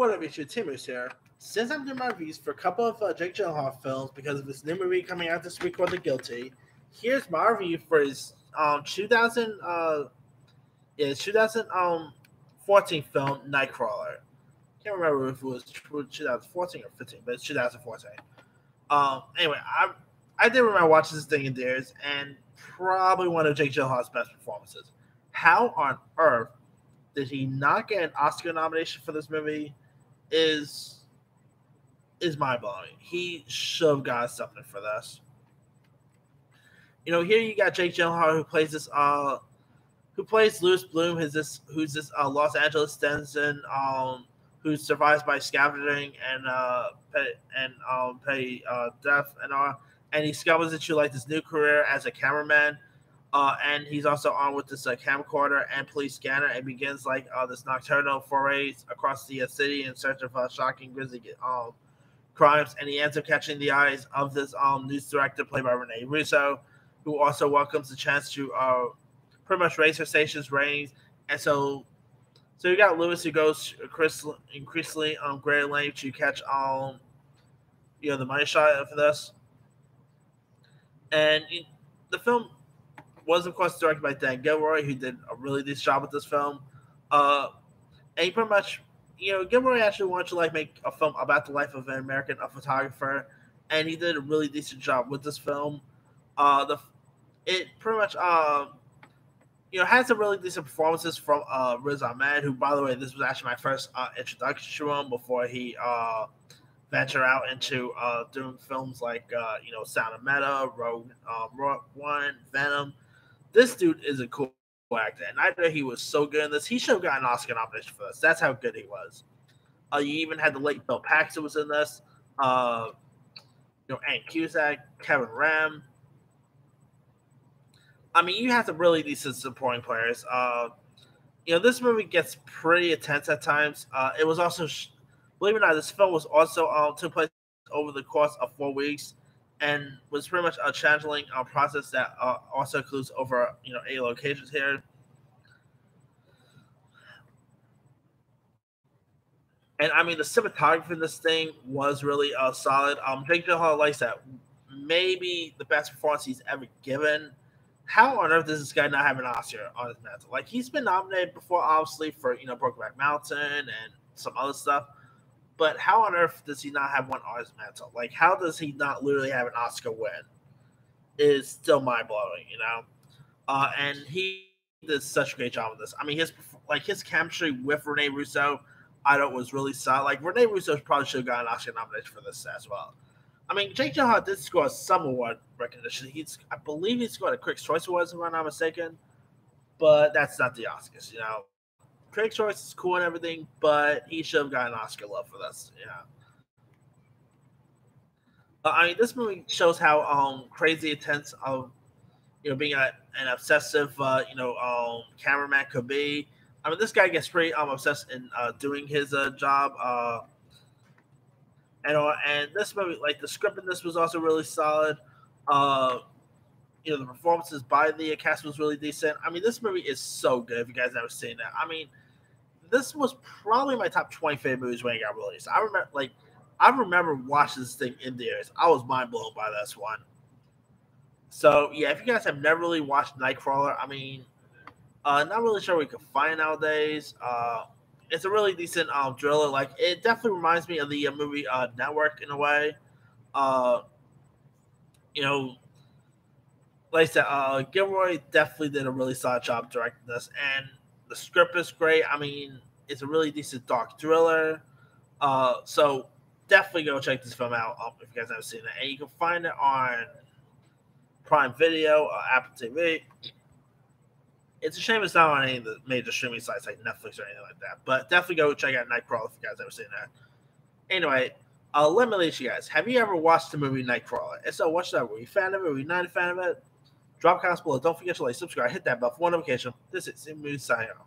What up, it's your Timmers here. Since I'm doing my reviews for a couple of Jake Gyllenhaal films because of his new movie coming out this week called The Guilty, here's my review for his 2014 film Nightcrawler. Can't remember if it was 2014 or 15, but it's 2014. Anyway, I did remember watching this thing in theaters, and probably one of Jake Gyllenhaal's best performances. How on earth did he not get an Oscar nomination for this movie? Is mind blowing. He should have got something for this. You know, here you got Jake Gyllenhaal who plays Louis Bloom, who's this Los Angeles citizen who survives by scavenging and pay death and all, and he discovers that you like this new career as a cameraman. And he's also on with this camcorder and police scanner, and begins this nocturnal forays across the city in search of shocking, grisly crimes. And he ends up catching the eyes of this news director played by Rene Russo, who also welcomes the chance to pretty much raise her station's ratings. And so you got Lewis, who goes increasingly greater length to catch the money shot for this. And the film was, of course, directed by Dan Gilroy, who did a really decent job with this film. And he pretty much, Gilroy actually wanted to make a film about the life of an American photographer, and he did a really decent job with this film. It pretty much, had some really decent performances from Riz Ahmed, who, by the way, this was actually my first introduction to him before he venture out into doing films like Sound of Metal, Rogue One, Venom. This dude is a cool actor, and I thought he was so good in this. He should have gotten an Oscar nomination for this. That's how good he was. You even had the late Bill Paxton was in this. Ann Cusack, Kevin Ram. I mean, you have some really decent supporting players. This movie gets pretty intense at times. It was also, believe it or not, this film was also took place over the course of 4 weeks, and was pretty much a channeling process that also includes over 8 locations here. And I mean, the cinematography in this thing was really solid. Jake Gyllenhaal, like I said, maybe the best performance he's ever given. How on earth does this guy not have an Oscar on his mantle? He's been nominated before, obviously, for Brokeback Mountain and some other stuff. But how on earth does he not have one on his mantle? How does he not literally have an Oscar win? It is still mind-blowing, and he did such a great job with this. I mean, his chemistry with Rene Russo, I thought was really solid. Rene Russo probably should have got an Oscar nomination for this as well. I mean, Jake Gyllenhaal did score some award recognition. I believe he scored a Critics' Choice Award, if I'm not mistaken. But that's not the Oscars, Critics' Choice is cool and everything, but he should have gotten an Oscar love for this, I mean, this movie shows how crazy intense of being an obsessive cameraman could be. I mean, this guy gets pretty obsessed in doing his job. And this movie, the script in this was also really solid. The performances by the cast was really decent. I mean, this movie is so good. If you guys never seen it, I mean, this was probably my top 20 favorite movies when it got released. I remember watching this thing in theaters. I was mind blown by this one. So yeah, if you guys have never really watched Nightcrawler, I mean, not really sure we can find nowadays. It's a really decent thriller. It definitely reminds me of the movie Network in a way. Like I said, Gilroy definitely did a really solid job directing this, and the script is great. I mean, it's a really decent dark thriller. So definitely go check this film out if you guys haven't seen it. And you can find it on Prime Video, Apple TV. It's a shame it's not on any of the major streaming sites like Netflix or anything like that. But definitely go check out Nightcrawler if you guys haven't seen that. Anyway, let me ask you guys. Have you ever watched the movie Nightcrawler? If so, what's that? Were you a fan of it? Were you not a fan of it? Drop comments below. Don't forget to subscribe, hit that bell for notification. This is Sim signing off.